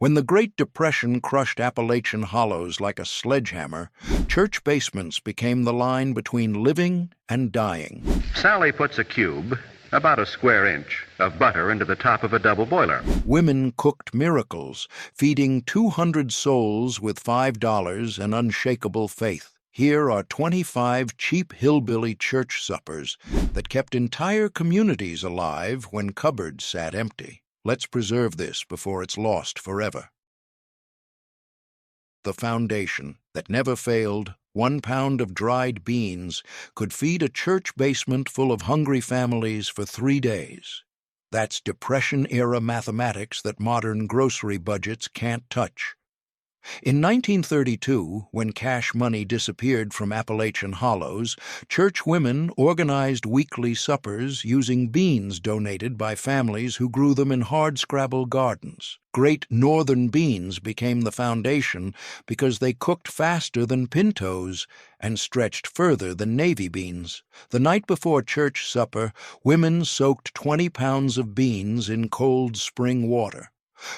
When the Great Depression crushed Appalachian hollows like a sledgehammer, church basements became the line between living and dying. Sally puts a cube, about a square inch, of butter into the top of a double boiler. Women cooked miracles, feeding 200 souls with $5 and unshakable faith. Here are 25 cheap hillbilly church suppers that kept entire communities alive when cupboards sat empty. Let's preserve this before it's lost forever. The foundation that never failed, 1 pound of dried beans, could feed a church basement full of hungry families for 3 days. That's Depression-era mathematics that modern grocery budgets can't touch. In 1932, when cash money disappeared from Appalachian hollows, church women organized weekly suppers using beans donated by families who grew them in hardscrabble gardens. Great northern beans became the foundation because they cooked faster than pintos and stretched further than navy beans. The night before church supper, women soaked 20 pounds of beans in cold spring water.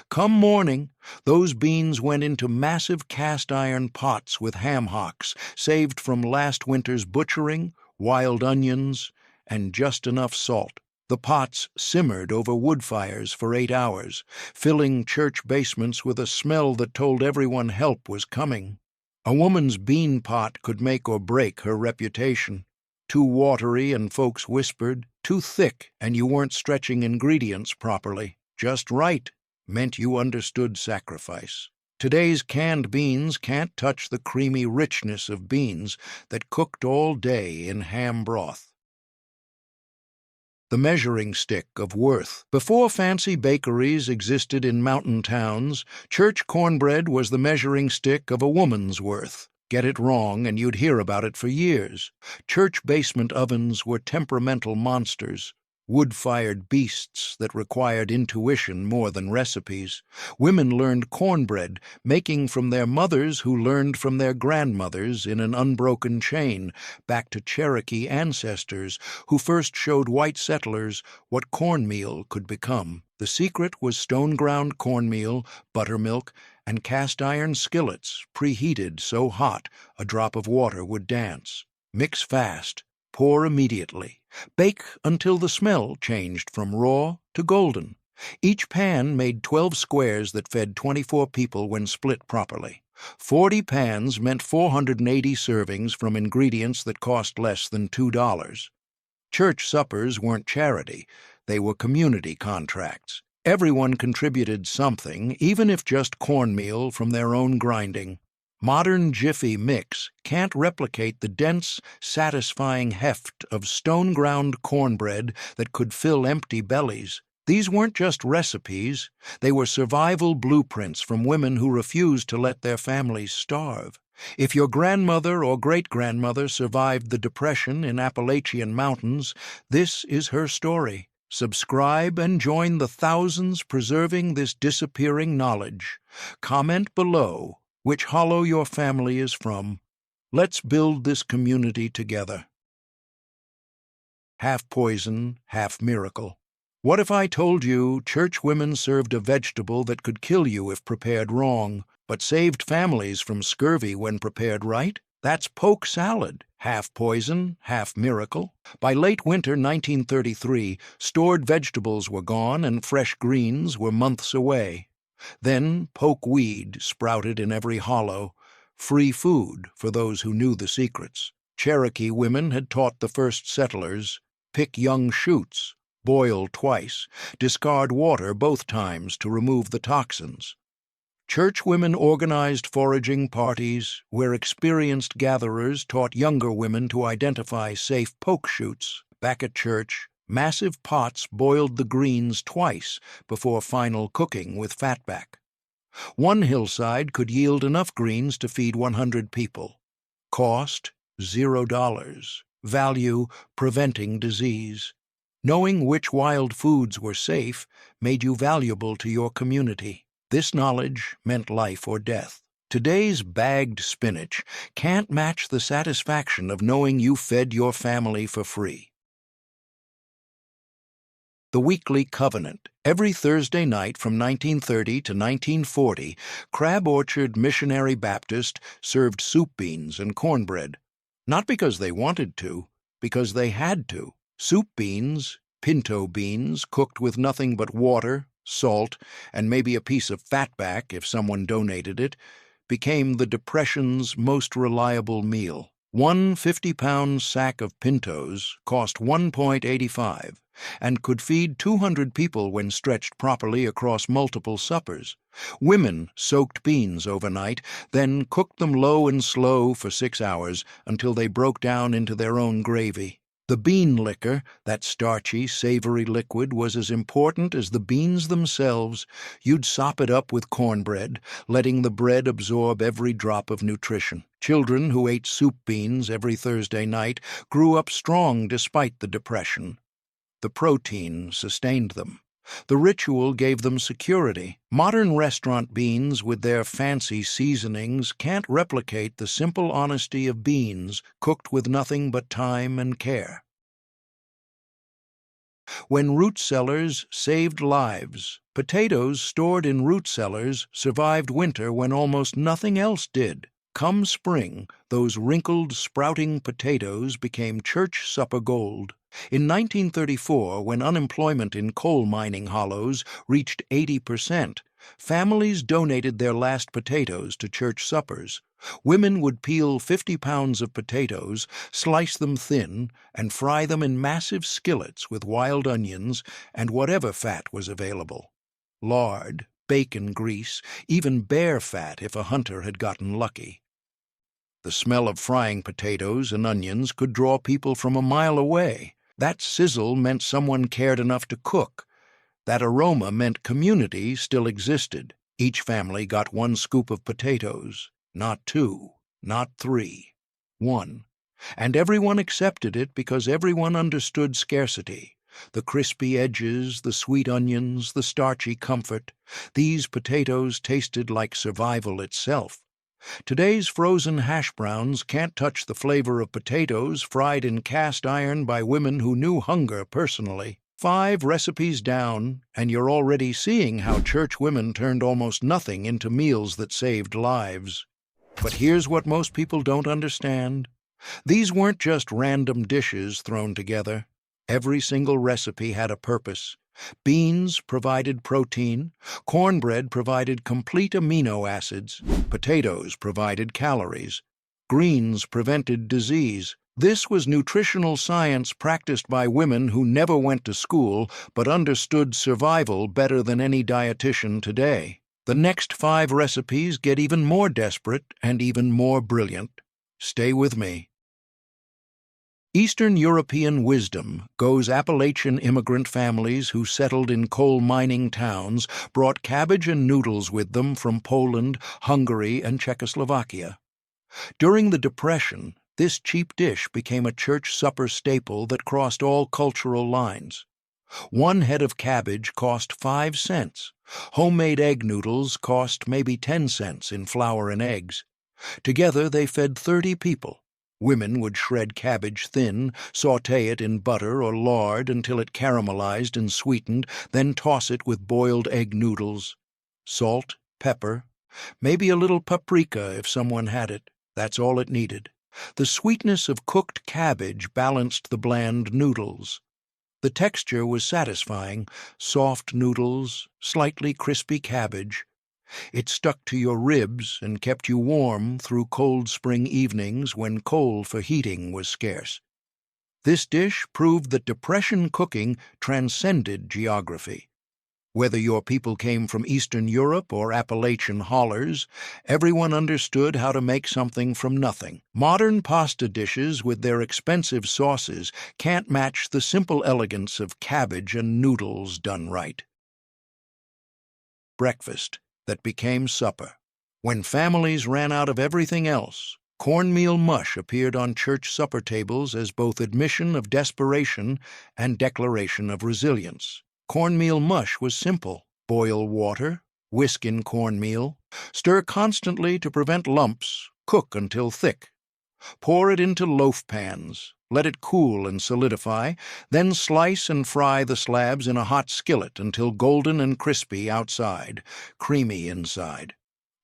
Come morning, those beans went into massive cast-iron pots with ham hocks, saved from last winter's butchering, wild onions, and just enough salt. The pots simmered over wood fires for 8 hours, filling church basements with a smell that told everyone help was coming. A woman's bean pot could make or break her reputation. Too watery and folks whispered, too thick and you weren't stretching ingredients properly. Just right meant you understood sacrifice. Today's canned beans can't touch the creamy richness of beans that cooked all day in ham broth. The measuring stick of worth. Before fancy bakeries existed in mountain towns, church cornbread was the measuring stick of a woman's worth. Get it wrong and you'd hear about it for years. Church basement ovens were temperamental monsters, wood-fired beasts that required intuition more than recipes. Women learned cornbread, making from their mothers who learned from their grandmothers in an unbroken chain, back to Cherokee ancestors who first showed white settlers what cornmeal could become. The secret was stone-ground cornmeal, buttermilk, and cast-iron skillets preheated so hot a drop of water would dance. Mix fast. Pour immediately. Bake until the smell changed from raw to golden. Each pan made 12 squares that fed 24 people when split properly. 40 pans meant 480 servings from ingredients that cost less than $2. Church suppers weren't charity, they were community contracts. Everyone contributed something, even if just cornmeal from their own grinding. Modern Jiffy mix can't replicate the dense, satisfying heft of stone-ground cornbread that could fill empty bellies. These weren't just recipes, they were survival blueprints from women who refused to let their families starve. If your grandmother or great-grandmother survived the Depression in Appalachian mountains, this is her story. Subscribe and join the thousands preserving this disappearing knowledge. Comment below which hollow your family is from. Let's build this community together. Half poison, half miracle. What if I told you church women served a vegetable that could kill you if prepared wrong, but saved families from scurvy when prepared right? That's poke salad, half poison, half miracle. By late winter 1933, stored vegetables were gone and fresh greens were months away. Then poke weed sprouted in every hollow, free food for those who knew the secrets. Cherokee women had taught the first settlers, pick young shoots, boil twice, discard water both times to remove the toxins. Church women organized foraging parties where experienced gatherers taught younger women to identify safe poke shoots. Back at church, massive pots boiled the greens twice before final cooking with fatback. One hillside could yield enough greens to feed 100 people. Cost, $0. Value, preventing disease. Knowing which wild foods were safe made you valuable to your community. This knowledge meant life or death. Today's bagged spinach can't match the satisfaction of knowing you fed your family for free. The weekly covenant. Every Thursday night from 1930 to 1940, Crab Orchard Missionary Baptist served soup beans and cornbread. Not because they wanted to, because they had to. Soup beans, pinto beans, cooked with nothing but water, salt, and maybe a piece of fatback if someone donated it, became the Depression's most reliable meal. One 50-pound sack of pintos cost $1.85 and could feed 200 people when stretched properly across multiple suppers. Women soaked beans overnight, then cooked them low and slow for 6 hours until they broke down into their own gravy. The bean liquor, that starchy, savory liquid, was as important as the beans themselves. You'd sop it up with cornbread, letting the bread absorb every drop of nutrition. Children who ate soup beans every Thursday night grew up strong despite the Depression. The protein sustained them. The ritual gave them security. Modern restaurant beans with their fancy seasonings can't replicate the simple honesty of beans cooked with nothing but time and care. When root cellars saved lives, potatoes stored in root cellars survived winter when almost nothing else did. Come spring, those wrinkled, sprouting potatoes became church supper gold. In 1934, when unemployment in coal mining hollows reached 80%, families donated their last potatoes to church suppers. Women would peel 50 pounds of potatoes, slice them thin, and fry them in massive skillets with wild onions and whatever fat was available. Lard, bacon grease, even bear fat if a hunter had gotten lucky. The smell of frying potatoes and onions could draw people from a mile away. That sizzle meant someone cared enough to cook. That aroma meant community still existed. Each family got one scoop of potatoes, not two, not three, one. And everyone accepted it because everyone understood scarcity. The crispy edges, the sweet onions, the starchy comfort. These potatoes tasted like survival itself. Today's frozen hash browns can't touch the flavor of potatoes fried in cast iron by women who knew hunger personally. 5 recipes down, and you're already seeing how church women turned almost nothing into meals that saved lives. But here's what most people don't understand. These weren't just random dishes thrown together. Every single recipe had a purpose. Beans provided protein, cornbread provided complete amino acids, potatoes provided calories, greens prevented disease. This was nutritional science practiced by women who never went to school but understood survival better than any dietitian today. The next 5 recipes get even more desperate and even more brilliant. Stay with me. Eastern European wisdom goes Appalachian immigrant families who settled in coal mining towns brought cabbage and noodles with them from Poland, Hungary, and Czechoslovakia. During the Depression, this cheap dish became a church supper staple that crossed all cultural lines. 1 head of cabbage cost 5 cents. Homemade egg noodles cost maybe 10 cents in flour and eggs. Together they fed 30 people. Women would shred cabbage thin, sauté it in butter or lard until it caramelized and sweetened, then toss it with boiled egg noodles. Salt, pepper, maybe a little paprika if someone had it. That's all it needed. The sweetness of cooked cabbage balanced the bland noodles. The texture was satisfying, soft noodles, slightly crispy cabbage. It stuck to your ribs and kept you warm through cold spring evenings when coal for heating was scarce. This dish proved that Depression cooking transcended geography. Whether your people came from Eastern Europe or Appalachian hollers, everyone understood how to make something from nothing. Modern pasta dishes with their expensive sauces can't match the simple elegance of cabbage and noodles done right. Breakfast that became supper. When families ran out of everything else, cornmeal mush appeared on church supper tables as both admission of desperation and declaration of resilience. Cornmeal mush was simple. Boil water, whisk in cornmeal, stir constantly to prevent lumps, cook until thick. Pour it into loaf pans, Let it cool and solidify, then slice and fry the slabs in a hot skillet until golden and crispy outside, creamy inside.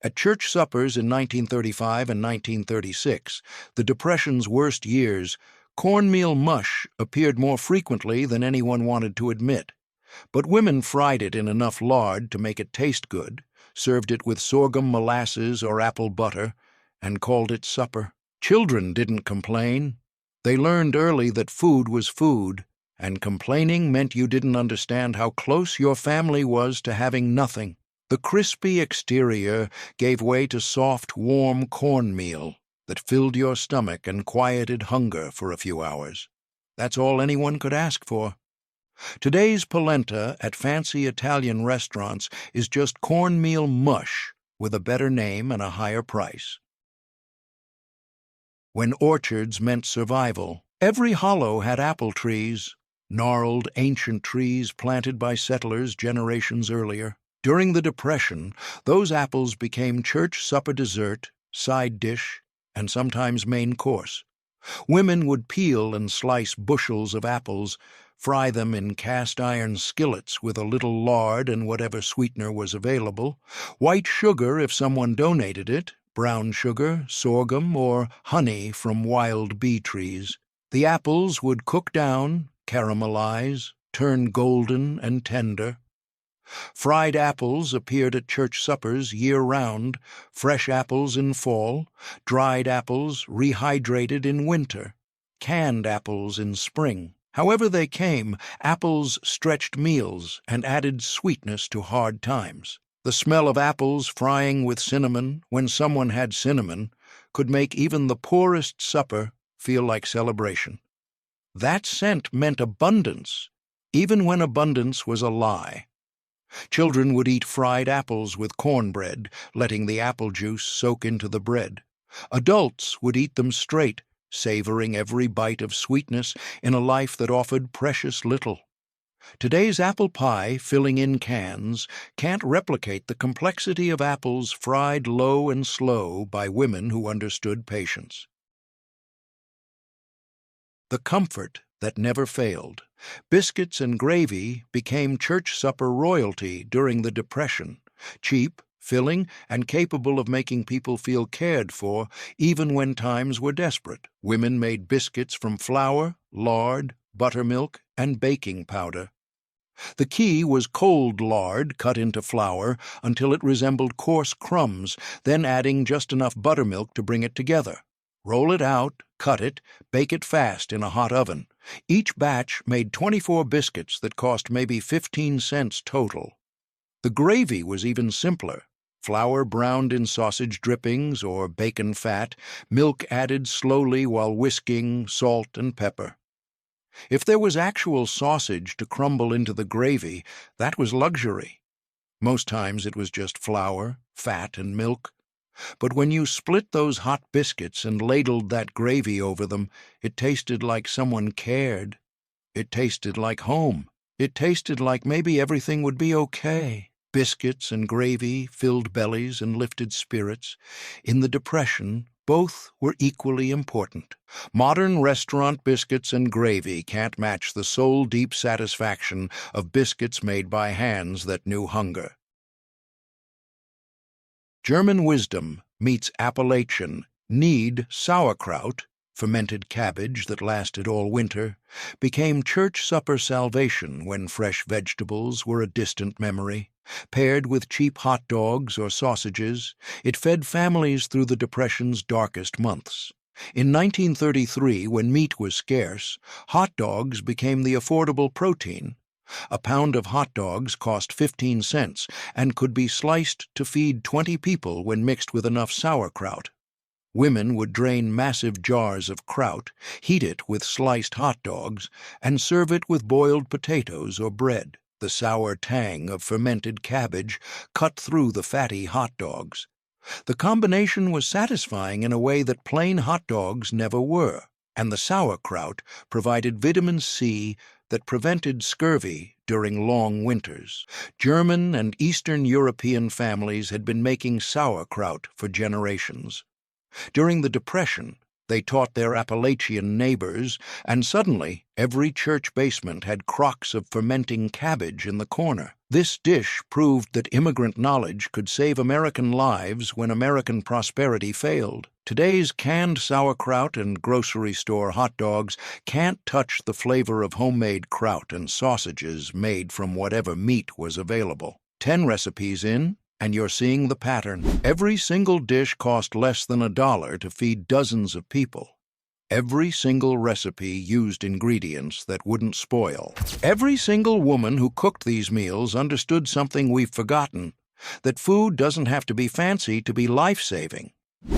At church suppers in 1935 and 1936, the Depression's worst years, cornmeal mush appeared more frequently than anyone wanted to admit. But women fried it in enough lard to make it taste good, served it with sorghum molasses or apple butter, and called it supper. Children didn't complain. They learned early that food was food, and complaining meant you didn't understand how close your family was to having nothing. The crispy exterior gave way to soft, warm cornmeal that filled your stomach and quieted hunger for a few hours. That's all anyone could ask for. Today's polenta at fancy Italian restaurants is just cornmeal mush with a better name and a higher price. When orchards meant survival, every hollow had apple trees, gnarled ancient trees planted by settlers generations earlier. During the Depression, those apples became church supper dessert, side dish, and sometimes main course. Women would peel and slice bushels of apples, fry them in cast-iron skillets with a little lard and whatever sweetener was available, white sugar if someone donated it, brown sugar, sorghum, or honey from wild bee trees. The apples would cook down, caramelize, turn golden and tender. Fried apples appeared at church suppers year-round, fresh apples in fall, dried apples rehydrated in winter, canned apples in spring. However they came, apples stretched meals and added sweetness to hard times. The smell of apples frying with cinnamon, when someone had cinnamon, could make even the poorest supper feel like celebration. That scent meant abundance, even when abundance was a lie. Children would eat fried apples with cornbread, letting the apple juice soak into the bread. Adults would eat them straight, savoring every bite of sweetness in a life that offered precious little. Today's apple pie, filling in cans, can't replicate the complexity of apples fried low and slow by women who understood patience. The comfort that never failed. Biscuits and gravy became church supper royalty during the Depression, cheap, filling, and capable of making people feel cared for even when times were desperate. Women made biscuits from flour, lard, buttermilk, and baking powder. The key was cold lard cut into flour until it resembled coarse crumbs, then adding just enough buttermilk to bring it together. Roll it out, cut it, bake it fast in a hot oven. Each batch made 24 biscuits that cost maybe 15 cents total. The gravy was even simpler. Flour browned in sausage drippings or bacon fat, milk added slowly while whisking, salt and pepper. If there was actual sausage to crumble into the gravy, that was luxury. Most times it was just flour, fat, and milk. But when you split those hot biscuits and ladled that gravy over them, it tasted like someone cared. It tasted like home. It tasted like maybe everything would be okay. Biscuits and gravy filled bellies and lifted spirits. In the Depression, both were equally important. Modern restaurant biscuits and gravy can't match the soul-deep satisfaction of biscuits made by hands that knew hunger. German wisdom meets Appalachian need sauerkraut, fermented cabbage that lasted all winter, became church supper salvation when fresh vegetables were a distant memory. Paired with cheap hot dogs or sausages, it fed families through the Depression's darkest months. In 1933, when meat was scarce, hot dogs became the affordable protein. A pound of hot dogs cost 15 cents and could be sliced to feed 20 people when mixed with enough sauerkraut. Women would drain massive jars of kraut, heat it with sliced hot dogs, and serve it with boiled potatoes or bread. The sour tang of fermented cabbage cut through the fatty hot dogs. The combination was satisfying in a way that plain hot dogs never were, and the sauerkraut provided vitamin C that prevented scurvy during long winters. German and Eastern European families had been making sauerkraut for generations. During the Depression, They taught their Appalachian neighbors, and suddenly every church basement had crocks of fermenting cabbage in the corner. This dish proved that immigrant knowledge could save American lives when American prosperity failed. Today's canned sauerkraut and grocery store hot dogs can't touch the flavor of homemade kraut and sausages made from whatever meat was available. 10 recipes in, and you're seeing the pattern. Every single dish cost less than $1 to feed dozens of people. Every single recipe used ingredients that wouldn't spoil. Every single woman who cooked these meals understood something we've forgotten, that food doesn't have to be fancy to be life-saving.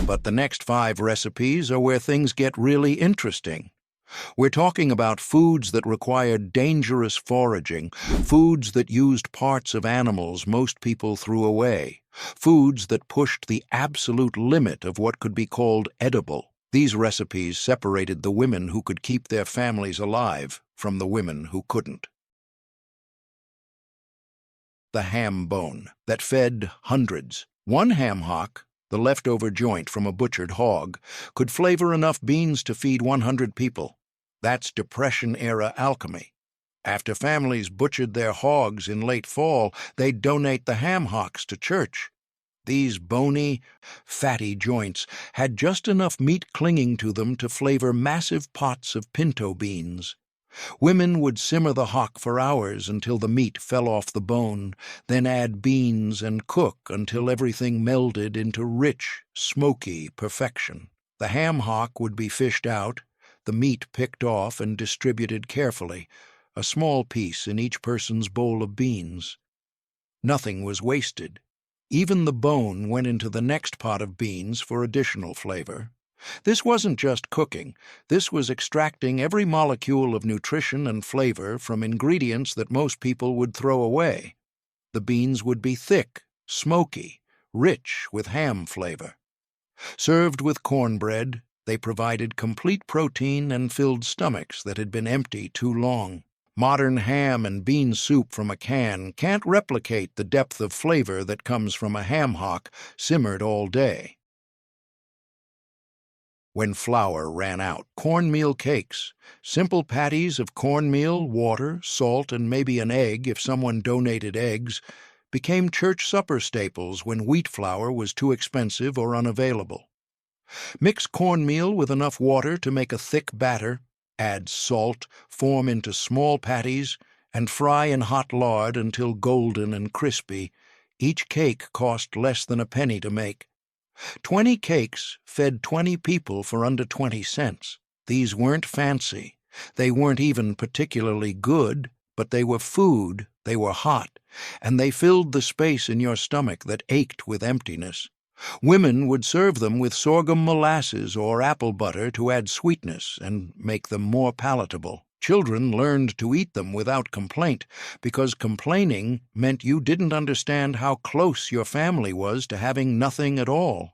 But the next 5 recipes are where things get really interesting. We're talking about foods that required dangerous foraging, foods that used parts of animals most people threw away, foods that pushed the absolute limit of what could be called edible. These recipes separated the women who could keep their families alive from the women who couldn't. The ham bone that fed hundreds. One ham hock, the leftover joint from a butchered hog, could flavor enough beans to feed 100 people. That's Depression-era alchemy. After families butchered their hogs in late fall, they'd donate the ham hocks to church. These bony, fatty joints had just enough meat clinging to them to flavor massive pots of pinto beans. Women would simmer the hock for hours until the meat fell off the bone, then add beans and cook until everything melded into rich, smoky perfection. The ham hock would be fished out, the meat picked off and distributed carefully, a small piece in each person's bowl of beans. Nothing was wasted. Even the bone went into the next pot of beans for additional flavor. This wasn't just cooking. This was extracting every molecule of nutrition and flavor from ingredients that most people would throw away. The beans would be thick, smoky, rich with ham flavor. Served with cornbread, they provided complete protein and filled stomachs that had been empty too long. Modern ham and bean soup from a can can't replicate the depth of flavor that comes from a ham hock simmered all day. When flour ran out, cornmeal cakes, simple patties of cornmeal, water, salt, and maybe an egg if someone donated eggs, became church supper staples when wheat flour was too expensive or unavailable. Mix cornmeal with enough water to make a thick batter, add salt, form into small patties, and fry in hot lard until golden and crispy. Each cake cost less than a penny to make. 20 cakes fed 20 people for under 20 cents. These weren't fancy. They weren't even particularly good, but they were food, they were hot, and they filled the space in your stomach that ached with emptiness. Women would serve them with sorghum molasses or apple butter to add sweetness and make them more palatable. Children learned to eat them without complaint, because complaining meant you didn't understand how close your family was to having nothing at all.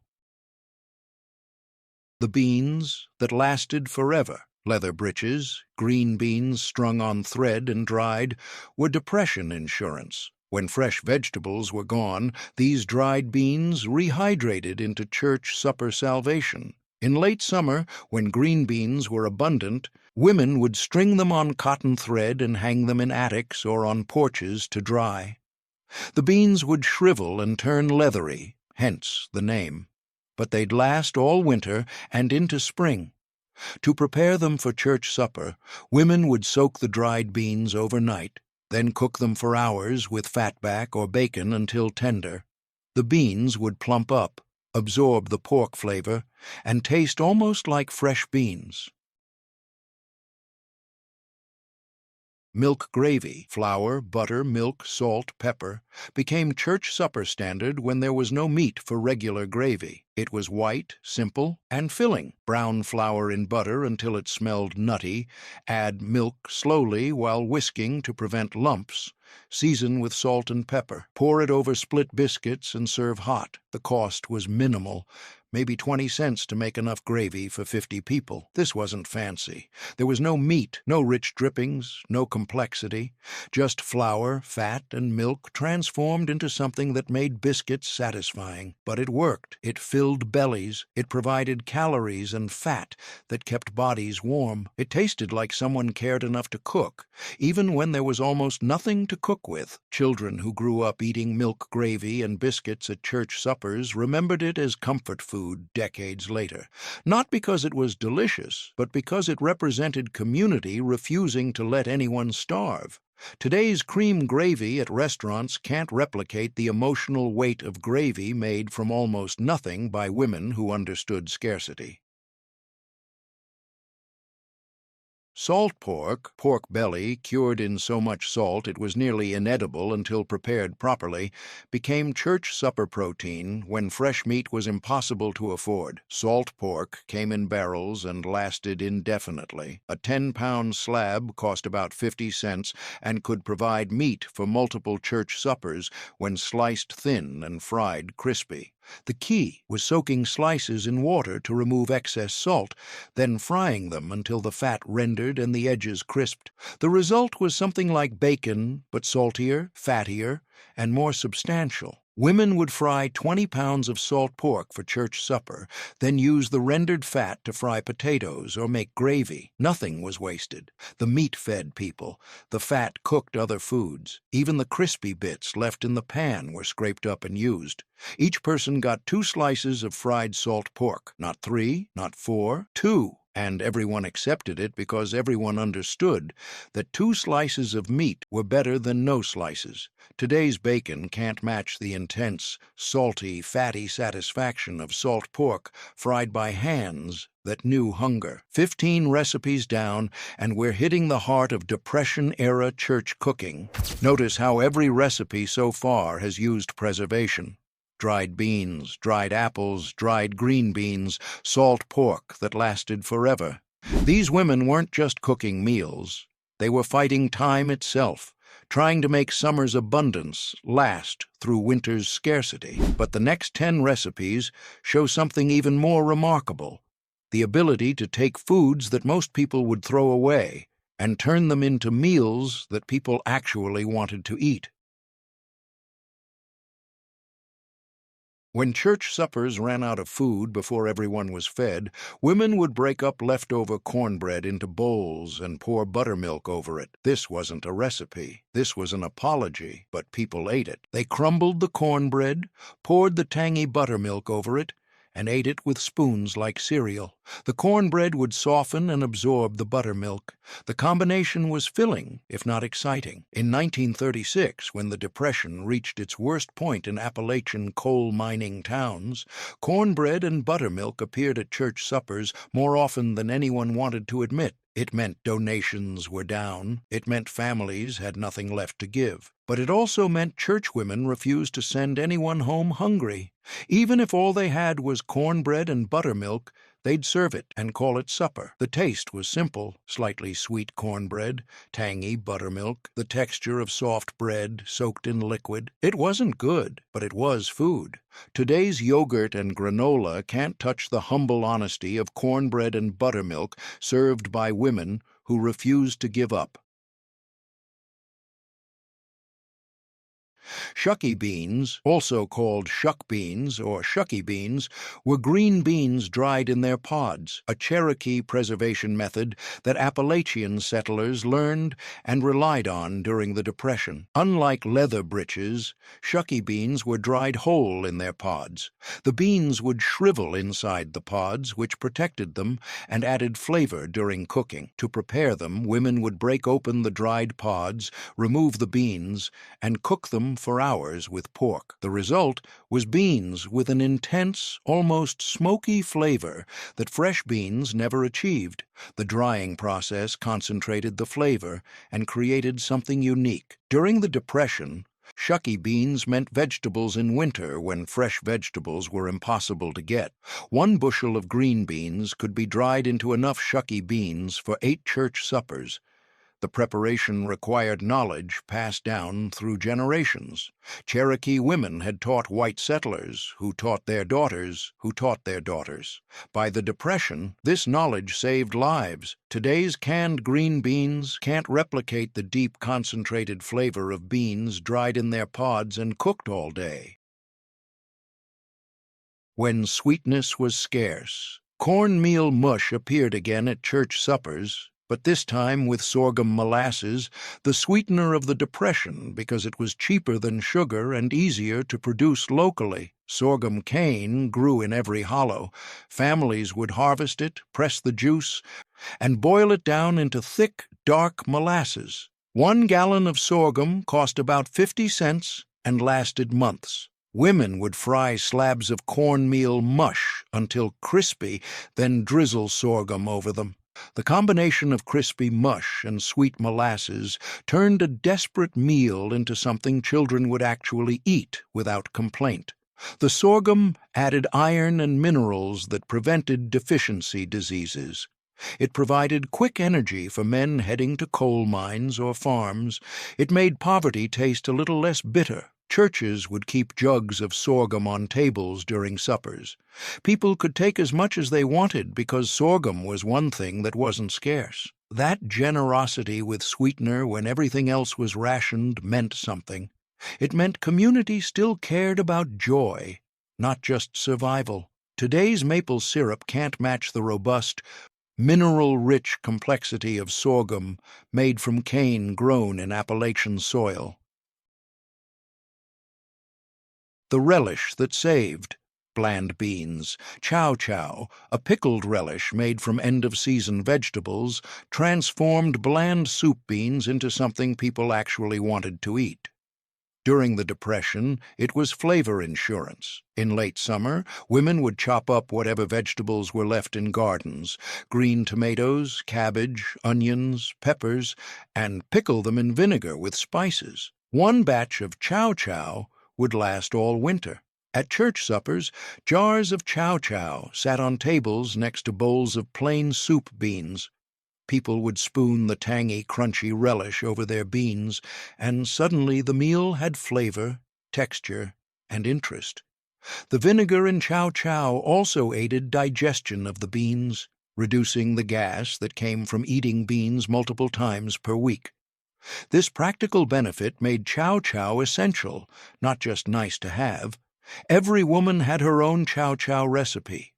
The beans that lasted forever, leather britches, green beans strung on thread and dried, were depression insurance. When fresh vegetables were gone, these dried beans rehydrated into church supper salvation. In late summer, when green beans were abundant, women would string them on cotton thread and hang them in attics or on porches to dry. The beans would shrivel and turn leathery, hence the name. But they'd last all winter and into spring. To prepare them for church supper, women would soak the dried beans overnight, then cook them for hours with fatback or bacon until tender. The beans would plump up, absorb the pork flavor, and taste almost like fresh beans. Milk gravy, flour, butter, milk, salt, pepper, became church supper standard when there was no meat for regular gravy. It was white, simple, and filling. Brown flour in butter until it smelled nutty. Add milk slowly while whisking to prevent lumps. Season with salt and pepper. Pour it over split biscuits and serve hot. The cost was minimal, maybe 20 cents to make enough gravy for 50 people. This wasn't fancy. There was no meat, no rich drippings, no complexity. Just flour, fat, and milk transformed into something that made biscuits satisfying. But it worked. It filled bellies. It provided calories and fat that kept bodies warm. It tasted like someone cared enough to cook, even when there was almost nothing to cook with. Children who grew up eating milk gravy and biscuits at church suppers remembered it as comfort food decades later, not because it was delicious, but because it represented community refusing to let anyone starve. Today's cream gravy at restaurants can't replicate the emotional weight of gravy made from almost nothing by women who understood scarcity. Salt pork, pork belly, cured in so much salt it was nearly inedible until prepared properly, became church supper protein when fresh meat was impossible to afford. Salt pork came in barrels and lasted indefinitely. A 10-pound slab cost about 50 cents and could provide meat for multiple church suppers when sliced thin and fried crispy. The key was soaking slices in water to remove excess salt, then frying them until the fat rendered and the edges crisped. The result was something like bacon, but saltier, fattier, and more substantial. Women would fry 20 pounds of salt pork for church supper, then use the rendered fat to fry potatoes or make gravy. Nothing was wasted. The meat fed people. The fat cooked other foods. Even the crispy bits left in the pan were scraped up and used. Each person got 2 slices of fried salt pork. Not 3, not 4, 2. And everyone accepted it because everyone understood that 2 slices of meat were better than no slices. Today's bacon can't match the intense, salty, fatty satisfaction of salt pork fried by hands that knew hunger. 15 recipes down, and we're hitting the heart of Depression-era church cooking. Notice how every recipe so far has used preservation. Dried beans, dried apples, dried green beans, salt pork that lasted forever. These women weren't just cooking meals. They were fighting time itself, trying to make summer's abundance last through winter's scarcity. But the next 10 recipes show something even more remarkable: the ability to take foods that most people would throw away and turn them into meals that people actually wanted to eat. When church suppers ran out of food before everyone was fed, women would break up leftover cornbread into bowls and pour buttermilk over it. This wasn't a recipe. This was an apology, but people ate it. They crumbled the cornbread, poured the tangy buttermilk over it, and ate it with spoons like cereal. The cornbread would soften and absorb the buttermilk. The combination was filling, if not exciting. In 1936, when the Depression reached its worst point in Appalachian coal mining towns, cornbread and buttermilk appeared at church suppers more often than anyone wanted to admit. It meant donations were down. It meant families had nothing left to give. But it also meant churchwomen refused to send anyone home hungry. Even if all they had was cornbread and buttermilk, they'd serve it and call it supper. The taste was simple: slightly sweet cornbread, tangy buttermilk, the texture of soft bread soaked in liquid. It wasn't good, but it was food. Today's yogurt and granola can't touch the humble honesty of cornbread and buttermilk served by women who refused to give up. Shucky beans, also called shuck beans or shucky beans, were green beans dried in their pods, a Cherokee preservation method that Appalachian settlers learned and relied on during the Depression. Unlike leather britches, shucky beans were dried whole in their pods. The beans would shrivel inside the pods, which protected them and added flavor during cooking. To prepare them, women would break open the dried pods, remove the beans, and cook them for hours with pork. The result was beans with an intense, almost smoky flavor that fresh beans never achieved. The drying process concentrated the flavor and created something unique. During the Depression, shucky beans meant vegetables in winter when fresh vegetables were impossible to get. 1 bushel of green beans could be dried into enough shucky beans for 8 church suppers. The preparation required knowledge passed down through generations. Cherokee women had taught white settlers, who taught their daughters, who taught their daughters. By the Depression, this knowledge saved lives. Today's canned green beans can't replicate the deep, concentrated flavor of beans dried in their pods and cooked all day. When sweetness was scarce, cornmeal mush appeared again at church suppers, but this time with sorghum molasses, the sweetener of the Depression, because it was cheaper than sugar and easier to produce locally. Sorghum cane grew in every hollow. Families would harvest it, press the juice, and boil it down into thick, dark molasses. 1 gallon of sorghum cost about 50 cents and lasted months. Women would fry slabs of cornmeal mush until crispy, then drizzle sorghum over them. The combination of crispy mush and sweet molasses turned a desperate meal into something children would actually eat without complaint. The sorghum added iron and minerals that prevented deficiency diseases. It provided quick energy for men heading to coal mines or farms. It made poverty taste a little less bitter. Churches would keep jugs of sorghum on tables during suppers. People could take as much as they wanted because sorghum was one thing that wasn't scarce. That generosity with sweetener when everything else was rationed meant something. It meant community still cared about joy, not just survival. Today's maple syrup can't match the robust, mineral-rich complexity of sorghum made from cane grown in Appalachian soil. The relish that saved. Bland beans. Chow-chow, a pickled relish made from end-of-season vegetables, transformed bland soup beans into something people actually wanted to eat. During the Depression, it was flavor insurance. In late summer, women would chop up whatever vegetables were left in gardens, green tomatoes, cabbage, onions, peppers, and pickle them in vinegar with spices. One batch of chow-chow would last all winter. At church suppers, jars of chow-chow sat on tables next to bowls of plain soup beans. People would spoon the tangy, crunchy relish over their beans, and suddenly the meal had flavor, texture, and interest. The vinegar in chow-chow also aided digestion of the beans, reducing the gas that came from eating beans multiple times per week. This practical benefit made chow-chow essential, not just nice to have. Every woman had her own chow-chow recipe.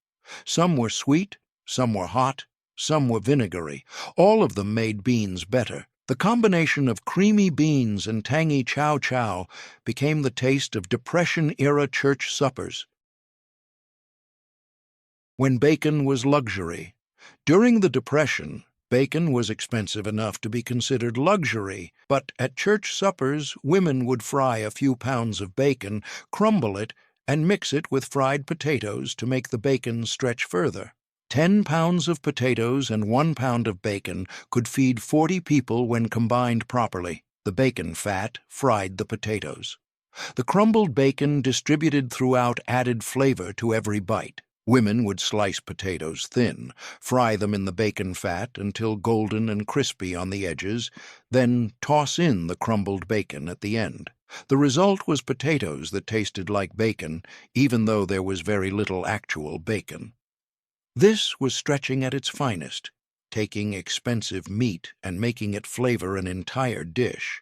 Some were sweet, some were hot, some were vinegary. All of them made beans better. The combination of creamy beans and tangy chow-chow became the taste of Depression-era church suppers. When bacon was luxury. During the Depression, bacon was expensive enough to be considered luxury, but at church suppers, women would fry a few pounds of bacon, crumble it, and mix it with fried potatoes to make the bacon stretch further. 10 pounds of potatoes and 1 pound of bacon could feed 40 people when combined properly. The bacon fat fried the potatoes. The crumbled bacon distributed throughout added flavor to every bite. Women would slice potatoes thin, fry them in the bacon fat until golden and crispy on the edges, then toss in the crumbled bacon at the end. The result was potatoes that tasted like bacon, even though there was very little actual bacon. This was stretching at its finest, taking expensive meat and making it flavor an entire dish.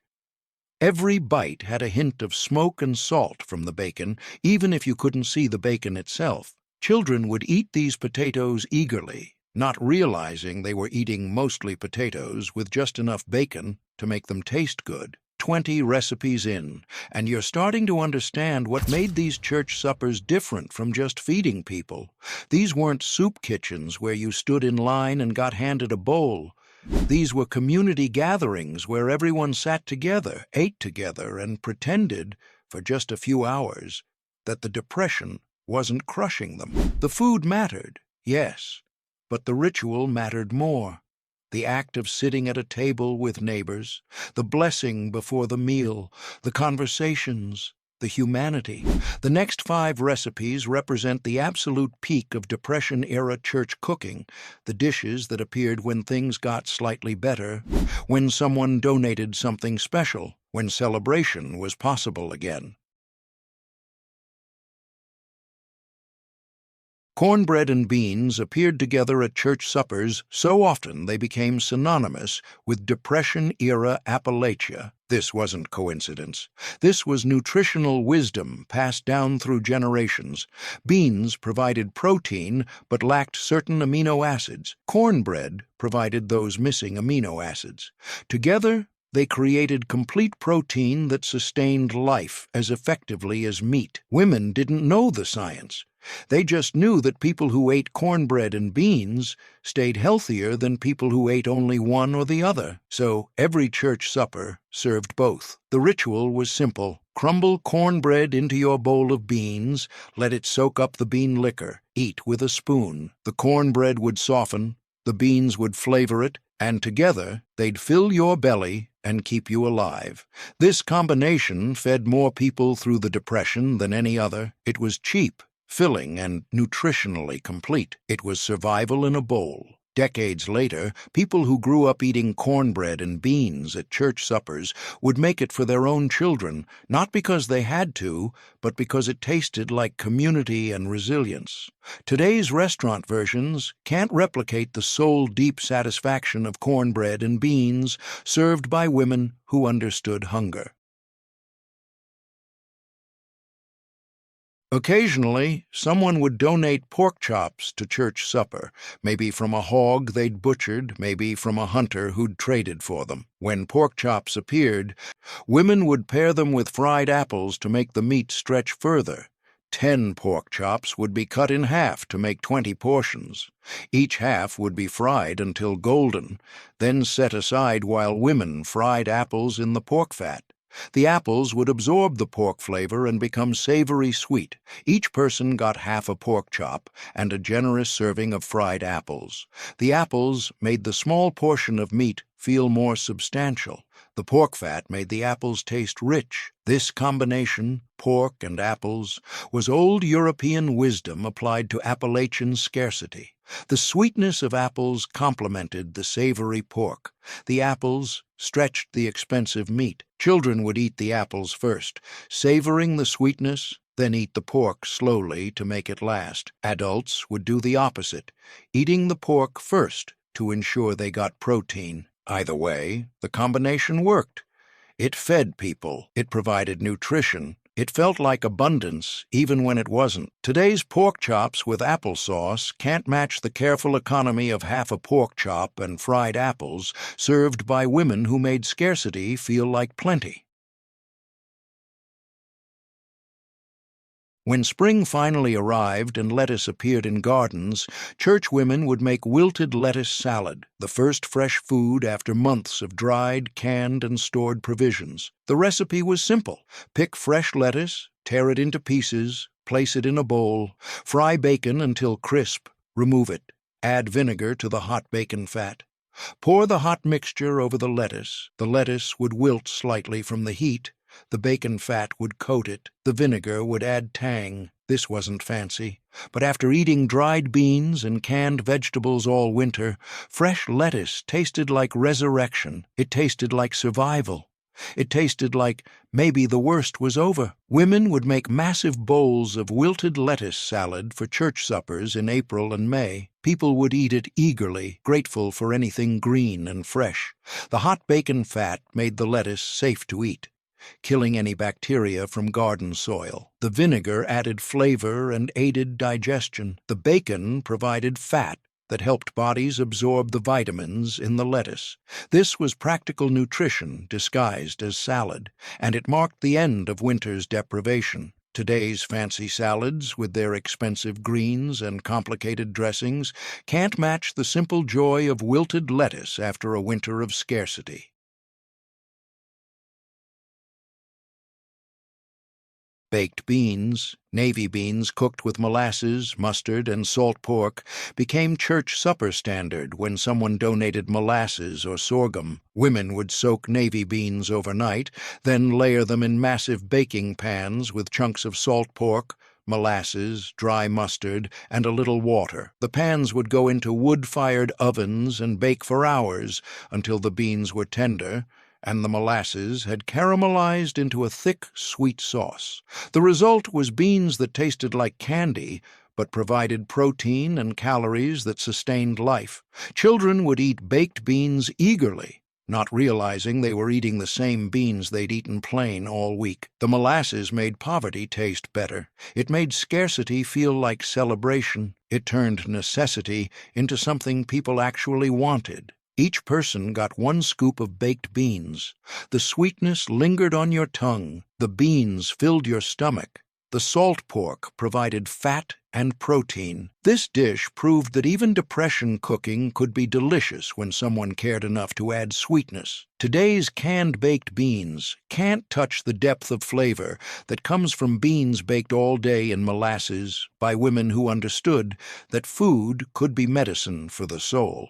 Every bite had a hint of smoke and salt from the bacon, even if you couldn't see the bacon itself. Children would eat these potatoes eagerly, not realizing they were eating mostly potatoes with just enough bacon to make them taste good. 20 recipes in, and you're starting to understand what made these church suppers different from just feeding people. These weren't soup kitchens where you stood in line and got handed a bowl. These were community gatherings where everyone sat together, ate together, and pretended, for just a few hours, that the Depression wasn't crushing them. The food mattered, yes, but the ritual mattered more. The act of sitting at a table with neighbors, the blessing before the meal, the conversations, the humanity. The next 5 recipes represent the absolute peak of Depression-era church cooking, the dishes that appeared when things got slightly better, when someone donated something special, when celebration was possible again. Cornbread and beans appeared together at church suppers so often they became synonymous with Depression-era Appalachia. This wasn't coincidence. This was nutritional wisdom passed down through generations. Beans provided protein but lacked certain amino acids. Cornbread provided those missing amino acids. Together, they created complete protein that sustained life as effectively as meat. Women didn't know the science. They just knew that people who ate cornbread and beans stayed healthier than people who ate only one or the other. So every church supper served both. The ritual was simple. Crumble cornbread into your bowl of beans, let it soak up the bean liquor. Eat with a spoon. The cornbread would soften, the beans would flavor it, and together they'd fill your belly and keep you alive. This combination fed more people through the Depression than any other. It was cheap, filling, and nutritionally complete. It was survival in a bowl. Decades later, people who grew up eating cornbread and beans at church suppers would make it for their own children, not because they had to, but because it tasted like community and resilience. Today's restaurant versions can't replicate the soul-deep satisfaction of cornbread and beans served by women who understood hunger. Occasionally, someone would donate pork chops to church supper, maybe from a hog they'd butchered, maybe from a hunter who'd traded for them. When pork chops appeared, women would pair them with fried apples to make the meat stretch further. 10 pork chops would be cut in half to make 20 portions. Each half would be fried until golden, then set aside while women fried apples in the pork fat. The apples would absorb the pork flavor and become savory sweet. Each person got half a pork chop and a generous serving of fried apples. The apples made the small portion of meat feel more substantial. The pork fat made the apples taste rich. This combination, pork and apples, was old European wisdom applied to Appalachian scarcity. The sweetness of apples complemented the savory pork. The apples stretched the expensive meat. Children would eat the apples first, savoring the sweetness, then eat the pork slowly to make it last. Adults would do the opposite, eating the pork first to ensure they got protein. Either way, the combination worked. It fed people. It provided nutrition. It felt like abundance, even when it wasn't. Today's pork chops with applesauce can't match the careful economy of half a pork chop and fried apples served by women who made scarcity feel like plenty. When spring finally arrived and lettuce appeared in gardens, church women would make wilted lettuce salad, the first fresh food after months of dried, canned, and stored provisions. The recipe was simple. Pick fresh lettuce, tear it into pieces, place it in a bowl, fry bacon until crisp, remove it, add vinegar to the hot bacon fat. Pour the hot mixture over the lettuce. The lettuce would wilt slightly from the heat. The bacon fat would coat it. The vinegar would add tang. This wasn't fancy, but after eating dried beans and canned vegetables all winter, fresh lettuce tasted like resurrection. It tasted like survival. It tasted like maybe the worst was over. Women would make massive bowls of wilted lettuce salad for church suppers in April and May. People would eat it eagerly, grateful for anything green and fresh. The hot bacon fat made the lettuce safe to eat, killing any bacteria from garden soil. The vinegar added flavor and aided digestion. The bacon provided fat that helped bodies absorb the vitamins in the lettuce. This was practical nutrition disguised as salad, and it marked the end of winter's deprivation. Today's fancy salads, with their expensive greens and complicated dressings, can't match the simple joy of wilted lettuce after a winter of scarcity. Baked beans, navy beans cooked with molasses, mustard, and salt pork, became church supper standard when someone donated molasses or sorghum. Women would soak navy beans overnight, then layer them in massive baking pans with chunks of salt pork, molasses, dry mustard, and a little water. The pans would go into wood-fired ovens and bake for hours until the beans were tender, and the molasses had caramelized into a thick, sweet sauce. The result was beans that tasted like candy, but provided protein and calories that sustained life. Children would eat baked beans eagerly, not realizing they were eating the same beans they'd eaten plain all week. The molasses made poverty taste better. It made scarcity feel like celebration. It turned necessity into something people actually wanted. Each person got one scoop of baked beans. The sweetness lingered on your tongue. The beans filled your stomach. The salt pork provided fat and protein. This dish proved that even depression cooking could be delicious when someone cared enough to add sweetness. Today's canned baked beans can't touch the depth of flavor that comes from beans baked all day in molasses by women who understood that food could be medicine for the soul.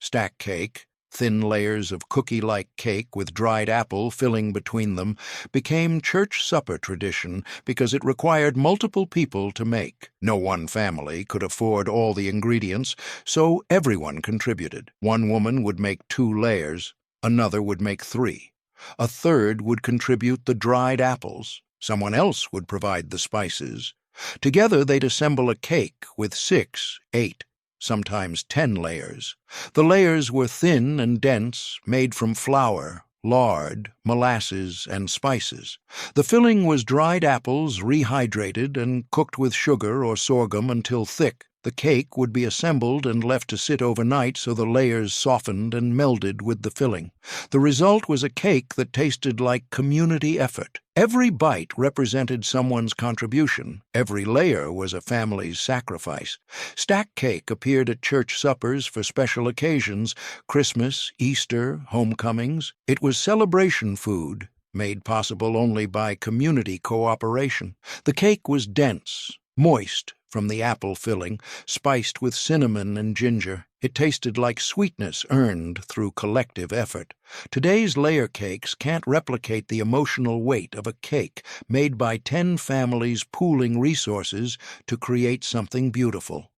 Stack cake, thin layers of cookie-like cake with dried apple filling between them, became church supper tradition because it required multiple people to make. No one family could afford all the ingredients, so everyone contributed. One woman would make 2 layers, another would make 3. A third would contribute the dried apples. Someone else would provide the spices. Together they'd assemble a cake with 6, 8, sometimes 10 layers. The layers were thin and dense, made from flour, lard, molasses, and spices. The filling was dried apples rehydrated and cooked with sugar or sorghum until thick. The cake would be assembled and left to sit overnight so the layers softened and melded with the filling. The result was a cake that tasted like community effort. Every bite represented someone's contribution. Every layer was a family's sacrifice. Stack cake appeared at church suppers for special occasions, Christmas, Easter, homecomings. It was celebration food, made possible only by community cooperation. The cake was dense, moist from the apple filling, spiced with cinnamon and ginger. It tasted like sweetness earned through collective effort. Today's layer cakes can't replicate the emotional weight of a cake made by 10 families pooling resources to create something beautiful.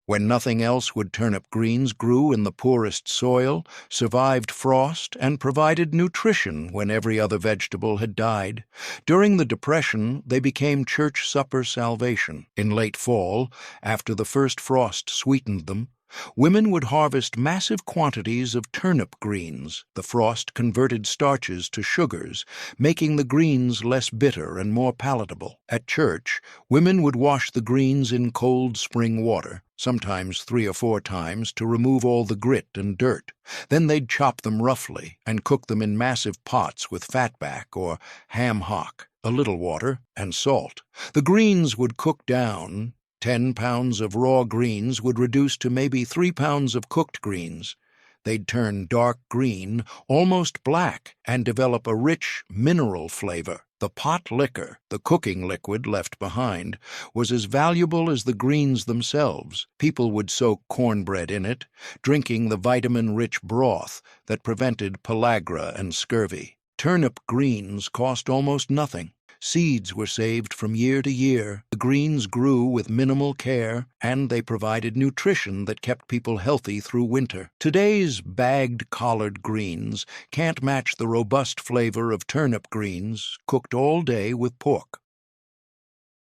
When nothing else would, turnip greens grew in the poorest soil, survived frost, and provided nutrition when every other vegetable had died. During the Depression, they became church supper salvation. In late fall, after the first frost sweetened them, women would harvest massive quantities of turnip greens. The frost converted starches to sugars, making the greens less bitter and more palatable. At church, women would wash the greens in cold spring water, sometimes 3 or 4 times, to remove all the grit and dirt. Then they'd chop them roughly and cook them in massive pots with fatback or ham hock, a little water, and salt. The greens would cook down. 10 pounds of raw greens would reduce to maybe 3 pounds of cooked greens. They'd turn dark green, almost black, and develop a rich mineral flavor. The pot liquor, the cooking liquid left behind, was as valuable as the greens themselves. People would soak cornbread in it, drinking the vitamin-rich broth that prevented pellagra and scurvy. Turnip greens cost almost nothing. Seeds were saved from year to year. The greens grew with minimal care, and they provided nutrition that kept people healthy through winter. Today's bagged collard greens can't match the robust flavor of turnip greens cooked all day with pork.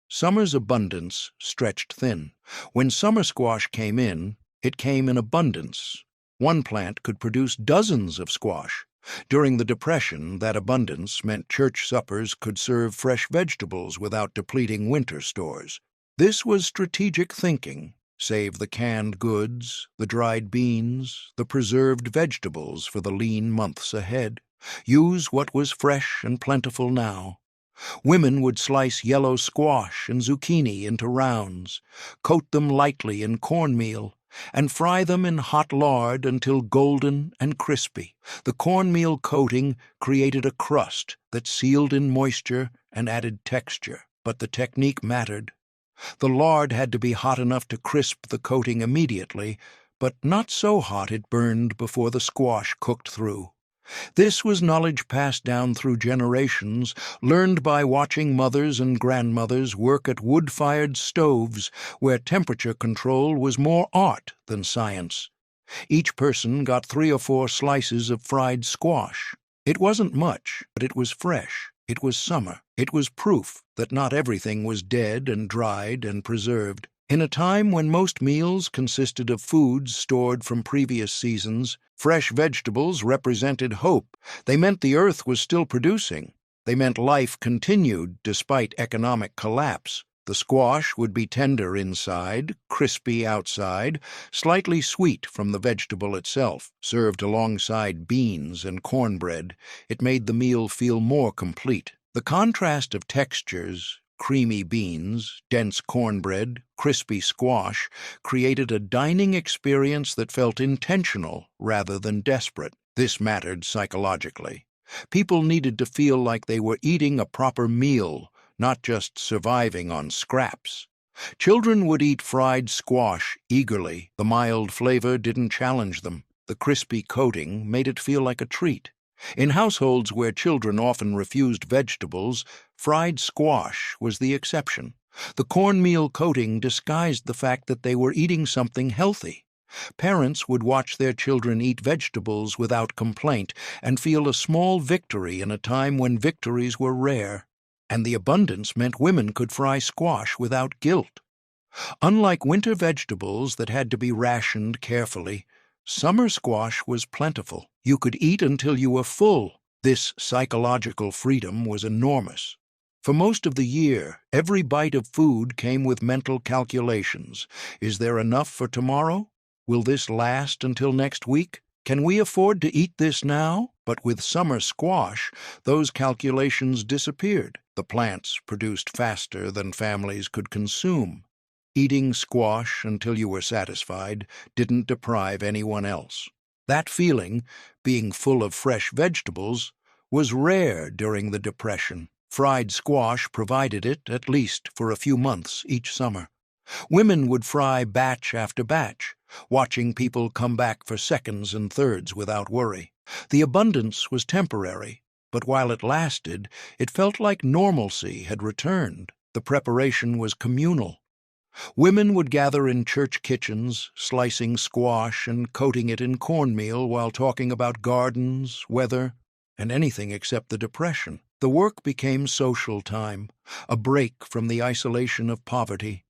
Summer's abundance stretched thin. When summer squash came in, it came in abundance. One plant could produce dozens of squash. During the Depression, that abundance meant church suppers could serve fresh vegetables without depleting winter stores. This was strategic thinking. Save the canned goods, the dried beans, the preserved vegetables for the lean months ahead. Use what was fresh and plentiful now. Women would slice yellow squash and zucchini into rounds, coat them lightly in cornmeal, and fry them in hot lard until golden and crispy. The cornmeal coating created a crust that sealed in moisture and added texture, but the technique mattered. The lard had to be hot enough to crisp the coating immediately, but not so hot it burned before the squash cooked through. This was knowledge passed down through generations, learned by watching mothers and grandmothers work at wood-fired stoves where temperature control was more art than science. Each person got 3 or 4 slices of fried squash. It wasn't much, but it was fresh. It was summer. It was proof that not everything was dead and dried and preserved. In a time when most meals consisted of foods stored from previous seasons, fresh vegetables represented hope. They meant the earth was still producing. They meant life continued despite economic collapse. The squash would be tender inside, crispy outside, slightly sweet from the vegetable itself. Served alongside beans and cornbread, it made the meal feel more complete. The contrast of textures, creamy beans, dense cornbread, crispy squash, created a dining experience that felt intentional rather than desperate. This mattered psychologically. People needed to feel like they were eating a proper meal, not just surviving on scraps. Children would eat fried squash eagerly. The mild flavor didn't challenge them. The crispy coating made it feel like a treat. In households where children often refused vegetables, fried squash was the exception. The cornmeal coating disguised the fact that they were eating something healthy. Parents would watch their children eat vegetables without complaint and feel a small victory in a time when victories were rare. And the abundance meant women could fry squash without guilt. Unlike winter vegetables that had to be rationed carefully, summer squash was plentiful. You could eat until you were full. This psychological freedom was enormous. For most of the year, every bite of food came with mental calculations. Is there enough for tomorrow? Will this last until next week? Can we afford to eat this now? But with summer squash, those calculations disappeared. The plants produced faster than families could consume. Eating squash until you were satisfied didn't deprive anyone else. That feeling, being full of fresh vegetables, was rare during the Depression. Fried squash provided it, at least for a few months each summer. Women would fry batch after batch, watching people come back for seconds and thirds without worry. The abundance was temporary, but while it lasted, it felt like normalcy had returned. The preparation was communal. Women would gather in church kitchens, slicing squash and coating it in cornmeal while talking about gardens, weather, and anything except the Depression. The work became social time, a break from the isolation of poverty.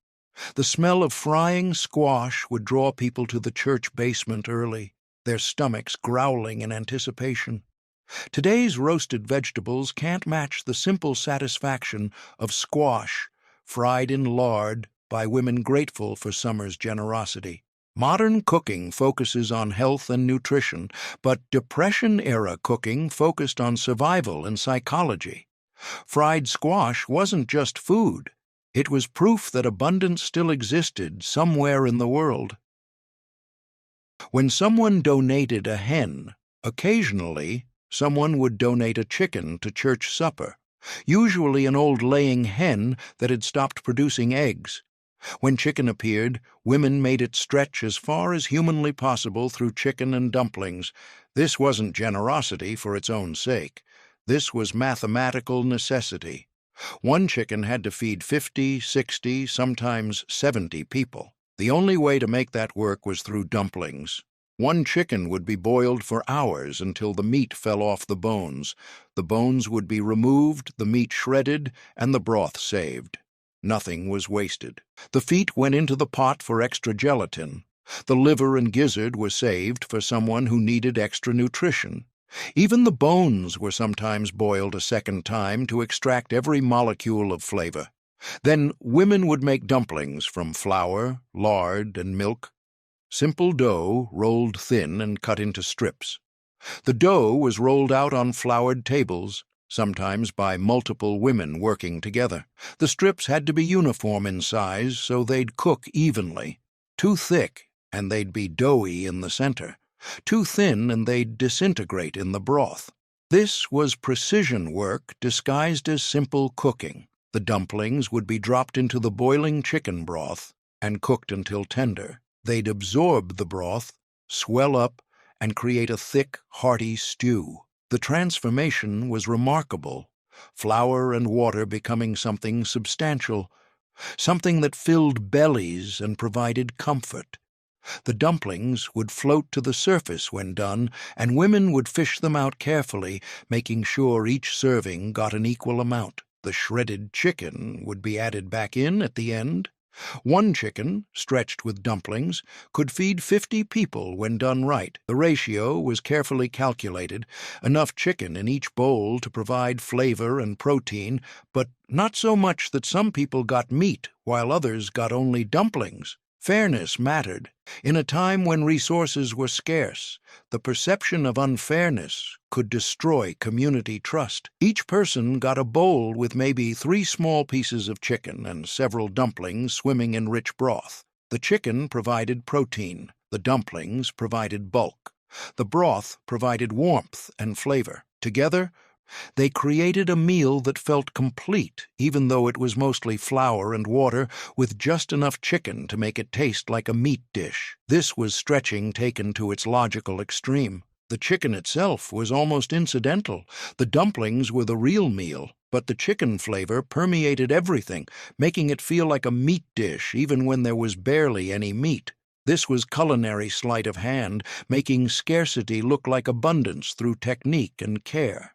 The smell of frying squash would draw people to the church basement early, their stomachs growling in anticipation. Today's roasted vegetables can't match the simple satisfaction of squash fried in lard by women grateful for summer's generosity. Modern cooking focuses on health and nutrition, but Depression-era cooking focused on survival and psychology. Fried squash wasn't just food. It was proof that abundance still existed somewhere in the world. When someone donated a hen, occasionally someone would donate a chicken to church supper, usually an old laying hen that had stopped producing eggs. When chicken appeared, women made it stretch as far as humanly possible through chicken and dumplings. This wasn't generosity for its own sake. This was mathematical necessity. One chicken had to feed 50, 60, sometimes 70 people. The only way to make that work was through dumplings. One chicken would be boiled for hours until the meat fell off the bones. The bones would be removed, the meat shredded, and the broth saved. Nothing was wasted. The feet went into the pot for extra gelatin. The liver and gizzard were saved for someone who needed extra nutrition. Even the bones were sometimes boiled a second time to extract every molecule of flavor. Then women would make dumplings from flour, lard, and milk. Simple dough rolled thin and cut into strips. The dough was rolled out on floured tables, sometimes by multiple women working together. The strips had to be uniform in size so they'd cook evenly. Too thick, and they'd be doughy in the center. Too thin, and they'd disintegrate in the broth. This was precision work disguised as simple cooking. The dumplings would be dropped into the boiling chicken broth and cooked until tender. They'd absorb the broth, swell up, and create a thick, hearty stew. The transformation was remarkable, flour and water becoming something substantial, something that filled bellies and provided comfort. The dumplings would float to the surface when done, and women would fish them out carefully, making sure each serving got an equal amount. The shredded chicken would be added back in at the end. One chicken, stretched with dumplings, could feed 50 people when done right. The ratio was carefully calculated, enough chicken in each bowl to provide flavor and protein, but not so much that some people got meat while others got only dumplings. Fairness mattered. In a time when resources were scarce, the perception of unfairness could destroy community trust. Each person got a bowl with maybe 3 small pieces of chicken and several dumplings swimming in rich broth. The chicken provided protein. The dumplings provided bulk. The broth provided warmth and flavor. Together, they created a meal that felt complete, even though it was mostly flour and water, with just enough chicken to make it taste like a meat dish. This was stretching taken to its logical extreme. The chicken itself was almost incidental. The dumplings were the real meal, but the chicken flavor permeated everything, making it feel like a meat dish even when there was barely any meat. This was culinary sleight of hand, making scarcity look like abundance through technique and care.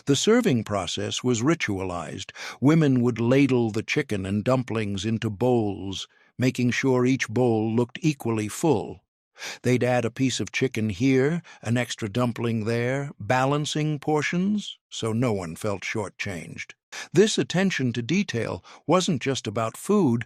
The serving process was ritualized. Women would ladle the chicken and dumplings into bowls, making sure each bowl looked equally full. They'd add a piece of chicken here, an extra dumpling there, balancing portions so no one felt shortchanged. This attention to detail wasn't just about food,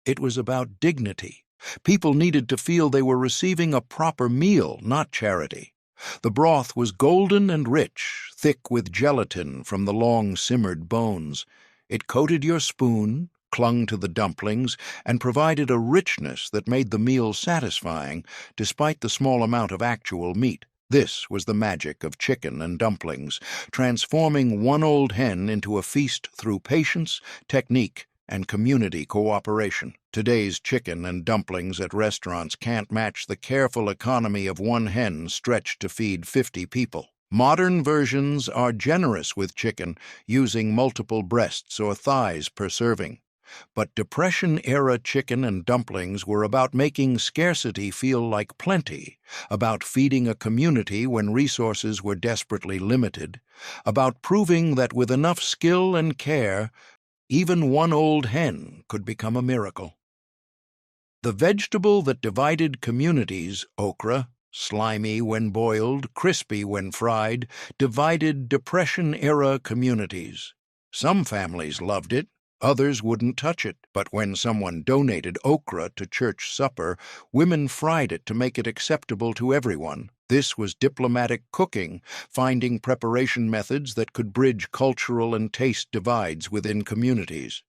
it was about dignity. People needed to feel they were receiving a proper meal, not charity. The broth was golden and rich, thick with gelatin from the long-simmered bones. It coated your spoon, clung to the dumplings, and provided a richness that made the meal satisfying, despite the small amount of actual meat. This was the magic of chicken and dumplings, transforming one old hen into a feast through patience, technique, and community cooperation. Today's chicken and dumplings at restaurants can't match the careful economy of one hen stretched to feed 50 people. Modern versions are generous with chicken, using multiple breasts or thighs per serving. But Depression-era chicken and dumplings were about making scarcity feel like plenty, about feeding a community when resources were desperately limited, about proving that with enough skill and care, even one old hen could become a miracle. The vegetable that divided communities, okra, slimy when boiled, crispy when fried, divided Depression-era communities. Some families loved it, others wouldn't touch it, but when someone donated okra to church supper, women fried it to make it acceptable to everyone. This was diplomatic cooking, finding preparation methods that could bridge cultural and taste divides within communities.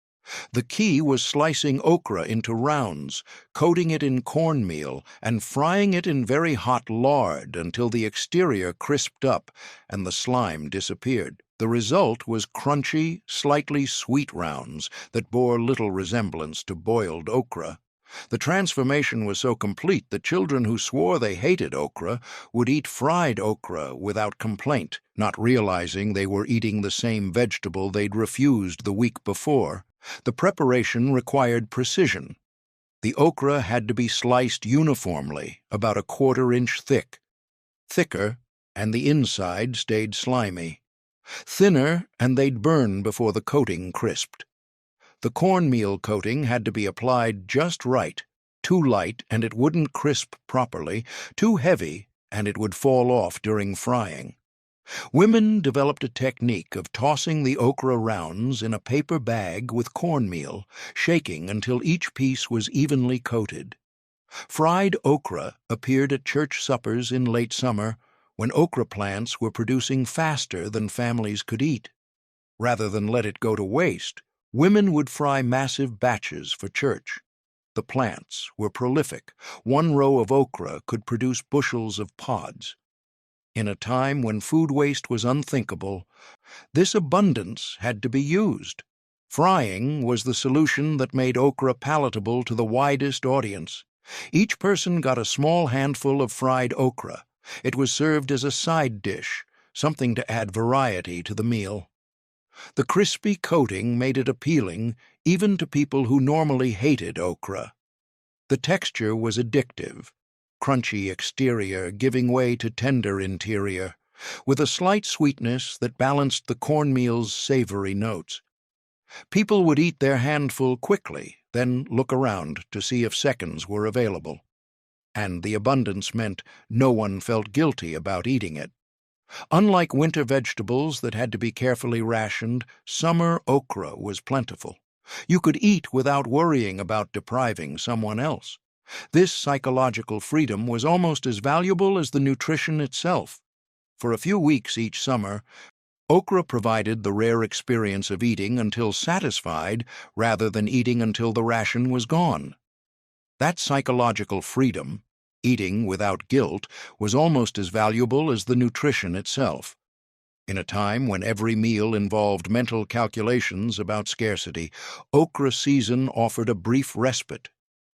The key was slicing okra into rounds, coating it in cornmeal, and frying it in very hot lard until the exterior crisped up and the slime disappeared. The result was crunchy, slightly sweet rounds that bore little resemblance to boiled okra. The transformation was so complete that children who swore they hated okra would eat fried okra without complaint, not realizing they were eating the same vegetable they'd refused the week before. The preparation required precision. The okra had to be sliced uniformly, about 1/4 inch thick. Thicker, and the inside stayed slimy. Thinner, and they'd burn before the coating crisped. The cornmeal coating had to be applied just right. Too light, and it wouldn't crisp properly. Too heavy, and it would fall off during frying. Women developed a technique of tossing the okra rounds in a paper bag with cornmeal, shaking until each piece was evenly coated. Fried okra appeared at church suppers in late summer, when okra plants were producing faster than families could eat. Rather than let it go to waste, women would fry massive batches for church. The plants were prolific. One row of okra could produce bushels of pods. In a time when food waste was unthinkable, this abundance had to be used. Frying was the solution that made okra palatable to the widest audience. Each person got a small handful of fried okra. It was served as a side dish, something to add variety to the meal. The crispy coating made it appealing even to people who normally hated okra. The texture was addictive, crunchy exterior giving way to tender interior, with a slight sweetness that balanced the cornmeal's savory notes. People would eat their handful quickly, then look around to see if seconds were available. And the abundance meant no one felt guilty about eating it. Unlike winter vegetables that had to be carefully rationed, summer okra was plentiful. You could eat without worrying about depriving someone else. This psychological freedom was almost as valuable as the nutrition itself. For a few weeks each summer, okra provided the rare experience of eating until satisfied rather than eating until the ration was gone. That psychological freedom, eating without guilt, was almost as valuable as the nutrition itself. In a time when every meal involved mental calculations about scarcity, okra season offered a brief respite.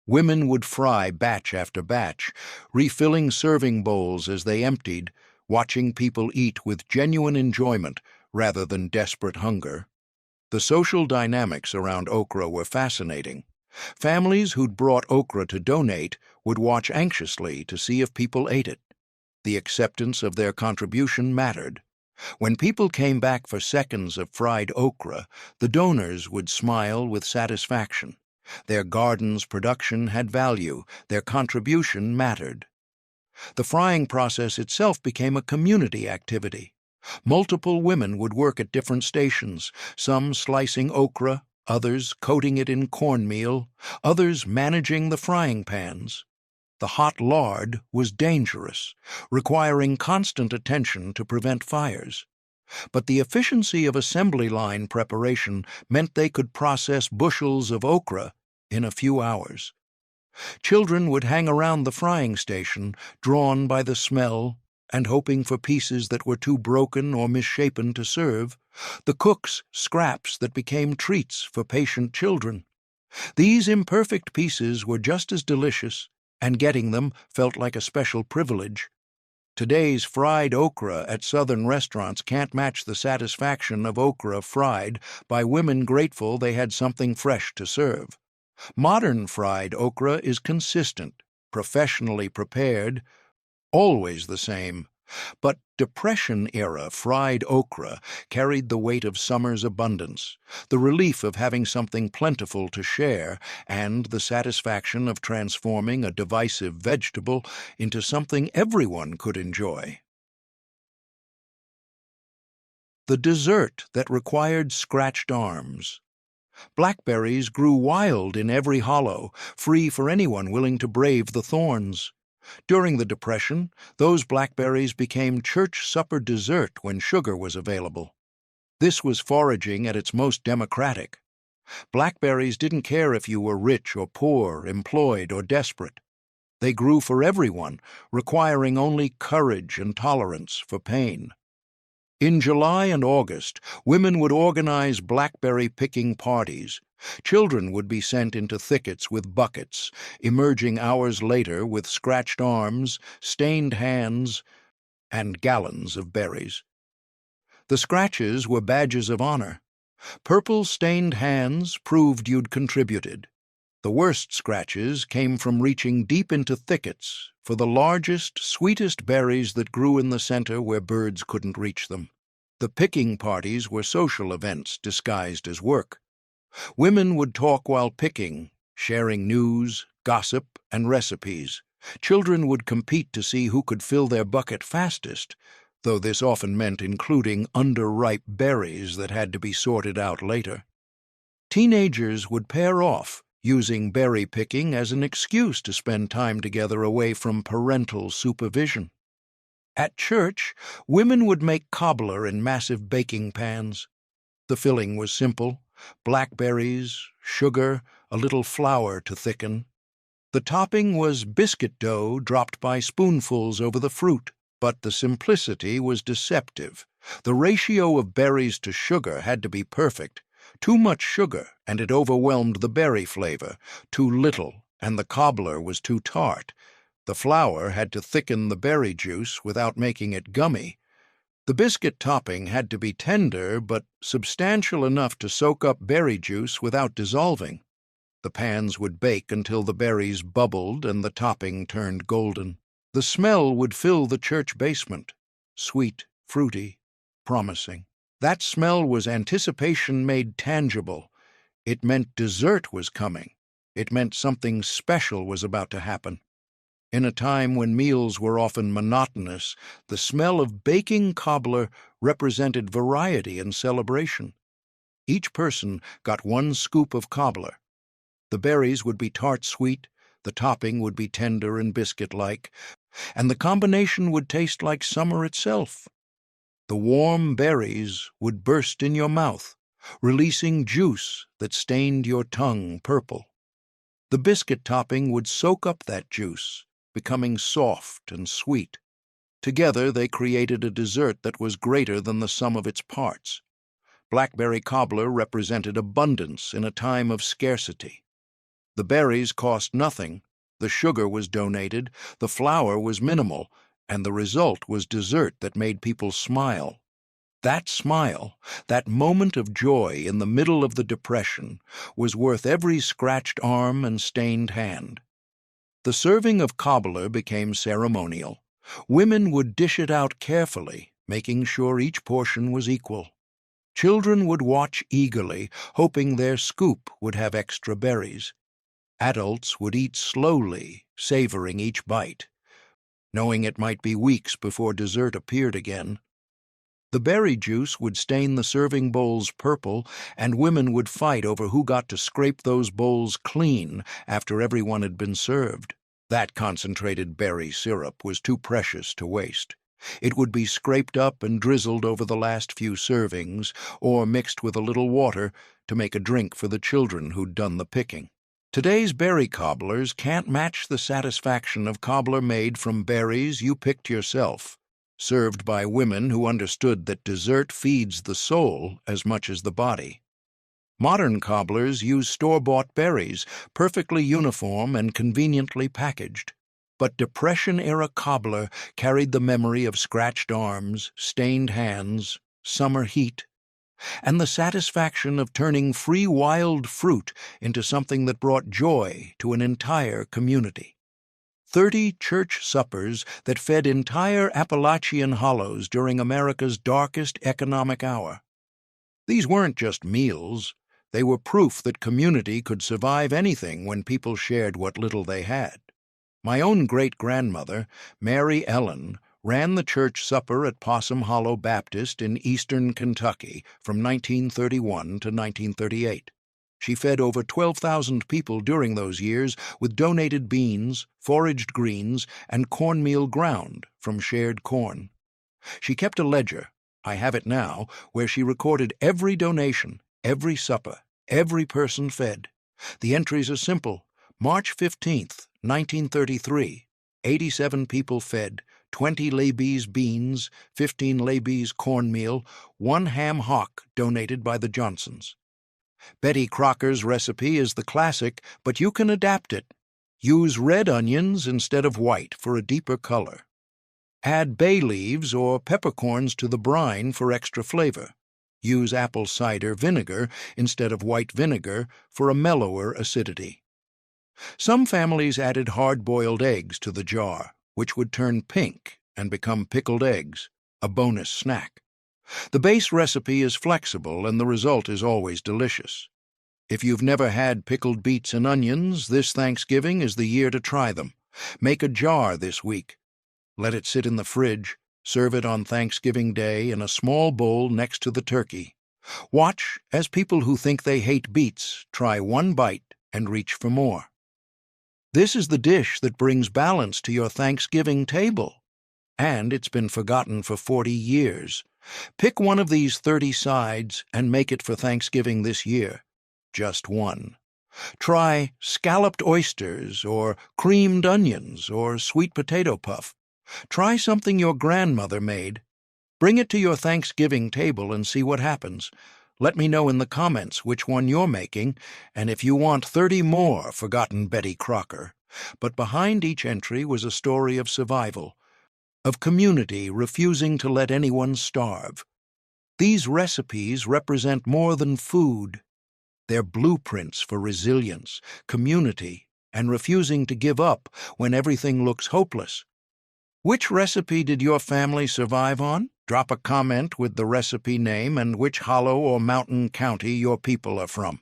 Women would fry batch after batch, refilling serving bowls as they emptied, watching people eat with genuine enjoyment rather than desperate hunger. The social dynamics around okra were fascinating. Families who'd brought okra to donate would watch anxiously to see if people ate it. The acceptance of their contribution mattered. When people came back for seconds of fried okra, the donors would smile with satisfaction. Their garden's production had value, their contribution mattered. The frying process itself became a community activity. Multiple women would work at different stations, some slicing okra, others coating it in cornmeal, others managing the frying pans. The hot lard was dangerous, requiring constant attention to prevent fires. But the efficiency of assembly line preparation meant they could process bushels of okra in a few hours. Children would hang around the frying station, drawn by the smell and hoping for pieces that were too broken or misshapen to serve, the cook's scraps that became treats for patient children. These imperfect pieces were just as delicious, and getting them felt like a special privilege. Today's fried okra at southern restaurants can't match the satisfaction of okra fried by women grateful they had something fresh to serve. Modern fried okra is consistent, professionally prepared, always the same. But Depression-era fried okra carried the weight of summer's abundance, the relief of having something plentiful to share, and the satisfaction of transforming a divisive vegetable into something everyone could enjoy. The dessert that required scratched arms. Blackberries grew wild in every hollow, free for anyone willing to brave the thorns. During the Depression, those blackberries became church supper dessert when sugar was available. This was foraging at its most democratic. Blackberries didn't care if you were rich or poor, employed or desperate. They grew for everyone, requiring only courage and tolerance for pain. In July and August, women would organize blackberry picking parties. Children would be sent into thickets with buckets, emerging hours later with scratched arms, stained hands, and gallons of berries. The scratches were badges of honor. Purple stained hands proved you'd contributed. The worst scratches came from reaching deep into thickets for the largest, sweetest berries that grew in the center where birds couldn't reach them. The picking parties were social events disguised as work. Women would talk while picking, sharing news, gossip, and recipes. Children would compete to see who could fill their bucket fastest, though this often meant including underripe berries that had to be sorted out later. Teenagers would pair off, using berry picking as an excuse to spend time together away from parental supervision. At church, women would make cobbler in massive baking pans. The filling was simple: blackberries, sugar, a little flour to thicken, The topping was biscuit dough dropped by spoonfuls over the fruit, but the simplicity was deceptive. The ratio of berries to sugar had to be perfect. Too much sugar, and it overwhelmed the berry flavor. Too little, and the cobbler was too tart. The flour had to thicken the berry juice without making it gummy. The biscuit topping had to be tender, but substantial enough to soak up berry juice without dissolving. The pans would bake until the berries bubbled and the topping turned golden. The smell would fill the church basement. Sweet, fruity, promising. That smell was anticipation made tangible. It meant dessert was coming. It meant something special was about to happen. In a time when meals were often monotonous, the smell of baking cobbler represented variety and celebration. Each person got one scoop of cobbler. The berries would be tart-sweet, the topping would be tender and biscuit-like, and the combination would taste like summer itself. The warm berries would burst in your mouth, releasing juice that stained your tongue purple. The biscuit topping would soak up that juice, becoming soft and sweet. Together they created a dessert that was greater than the sum of its parts. Blackberry cobbler represented abundance in a time of scarcity. The berries cost nothing, the sugar was donated, the flour was minimal, and the result was dessert that made people smile. That smile, that moment of joy in the middle of the Depression, was worth every scratched arm and stained hand. The serving of cobbler became ceremonial. Women would dish it out carefully, making sure each portion was equal. Children would watch eagerly, hoping their scoop would have extra berries. Adults would eat slowly, savoring each bite, knowing it might be weeks before dessert appeared again. The berry juice would stain the serving bowls purple, and women would fight over who got to scrape those bowls clean after everyone had been served. That concentrated berry syrup was too precious to waste. It would be scraped up and drizzled over the last few servings, or mixed with a little water to make a drink for the children who'd done the picking. Today's berry cobblers can't match the satisfaction of cobbler made from berries you picked yourself, served by women who understood that dessert feeds the soul as much as the body. Modern cobblers use store-bought berries, perfectly uniform and conveniently packaged. But Depression-era cobbler carried the memory of scratched arms, stained hands, summer heat, and the satisfaction of turning free wild fruit into something that brought joy to an entire community. 30 church suppers that fed entire Appalachian hollows during America's darkest economic hour. These weren't just meals. They were proof that community could survive anything when people shared what little they had. My own great-grandmother, Mary Ellen, ran the church supper at Possum Hollow Baptist in eastern Kentucky from 1931 to 1938. She fed over 12,000 people during those years with donated beans, foraged greens, and cornmeal ground from shared corn. She kept a ledger, I have it now, where she recorded every donation, every supper, every person fed. The entries are simple. March 15th, 1933, 87 people fed, 20 labies beans, 15 labies cornmeal, 1 ham hock donated by the Johnsons. Betty Crocker's recipe is the classic, but you can adapt it. Use red onions instead of white for a deeper color. Add bay leaves or peppercorns to the brine for extra flavor. Use apple cider vinegar instead of white vinegar for a mellower acidity. Some families added hard-boiled eggs to the jar, which would turn pink and become pickled eggs, a bonus snack. The base recipe is flexible and the result is always delicious. If you've never had pickled beets and onions, this Thanksgiving is the year to try them. Make a jar this week. Let it sit in the fridge. Serve it on Thanksgiving Day in a small bowl next to the turkey. Watch as people who think they hate beets try one bite and reach for more. This is the dish that brings balance to your Thanksgiving table. And it's been forgotten for 40 years. Pick one of these 30 sides and make it for Thanksgiving this year. Just one. Try scalloped oysters or creamed onions or sweet potato puff. Try something your grandmother made. Bring it to your Thanksgiving table and see what happens. Let me know in the comments which one you're making, and if you want 30 more Forgotten Betty Crocker. But behind each entry was a story of survival, of community refusing to let anyone starve. These recipes represent more than food. They're blueprints for resilience, community, and refusing to give up when everything looks hopeless. Which recipe did your family survive on? Drop a comment with the recipe name and which hollow or mountain county your people are from.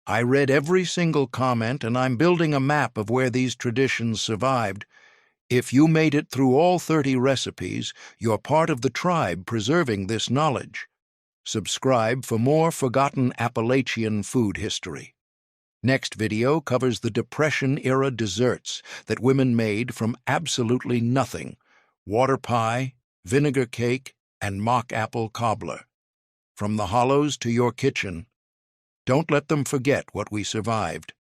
I read every single comment, and I'm building a map of where these traditions survived. If you made it through all 30 recipes, you're part of the tribe preserving this knowledge. Subscribe for more forgotten Appalachian food history. Next video covers the Depression-era desserts that women made from absolutely nothing: water pie, vinegar cake, and mock apple cobbler. From the hollows to your kitchen, don't let them forget what we survived.